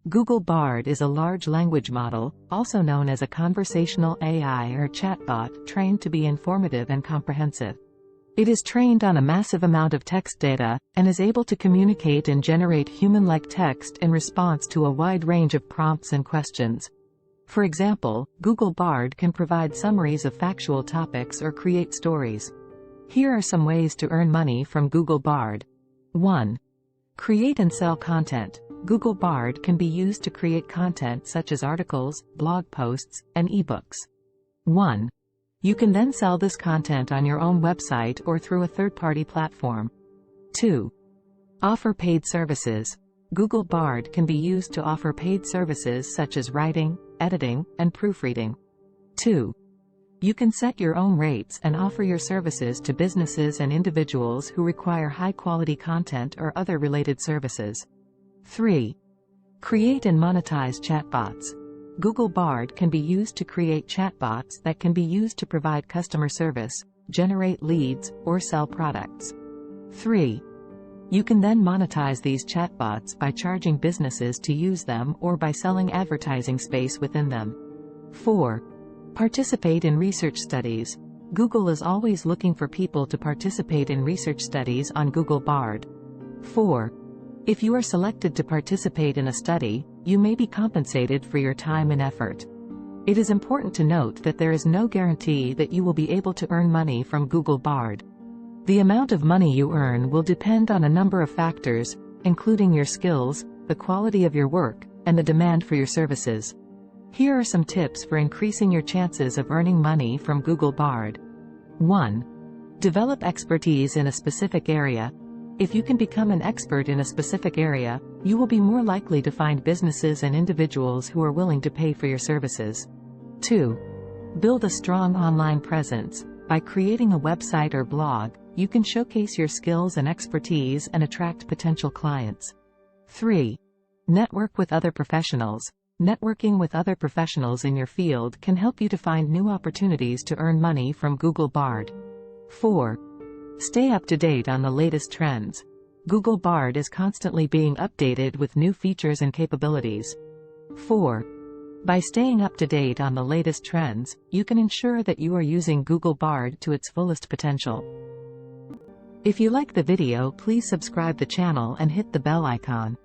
Google Bard is a large language model, also known as a conversational AI or chatbot, trained to be informative and comprehensive. It is trained on a massive amount of text data, and is able to communicate and generate human-like text in response to a wide range of prompts and questions. For example, Google Bard can provide summaries of factual topics or create stories. Here are some ways to earn money from Google Bard. 1. Create and sell content. Google Bard can be used to create content such as articles, blog posts, and ebooks. 1. You can then sell this content on your own website or through a third-party platform. 2. Offer paid services. Google Bard can be used to offer paid services such as writing, editing, and proofreading. 2. You can set your own rates and offer your services to businesses and individuals who require high-quality content or other related services. 3. Create and monetize chatbots. Google Bard can be used to create chatbots that can be used to provide customer service, generate leads, or sell products. 3. You can then monetize these chatbots by charging businesses to use them or by selling advertising space within them. 4. Participate in research studies. Google is always looking for people to participate in research studies on Google Bard. 4. If you are selected to participate in a study, you may be compensated for your time and effort. It is important to note that there is no guarantee that you will be able to earn money from Google Bard. The amount of money you earn will depend on a number of factors, including your skills, the quality of your work, and the demand for your services. Here are some tips for increasing your chances of earning money from Google Bard. 1. Develop expertise in a specific area. If you can become an expert in a specific area, you will be more likely to find businesses and individuals who are willing to pay for your services. 2. Build a strong online presence. By creating a website or blog, you can showcase your skills and expertise and attract potential clients. 3. Network with other professionals. Networking with other professionals in your field can help you to find new opportunities to earn money from Google Bard. 4. Stay up to date on the latest trends. Google Bard is constantly being updated with new features and capabilities. 4. By staying up to date on the latest trends, you can ensure that you are using Google Bard to its fullest potential. If you like the video, please subscribe the channel and hit the bell icon.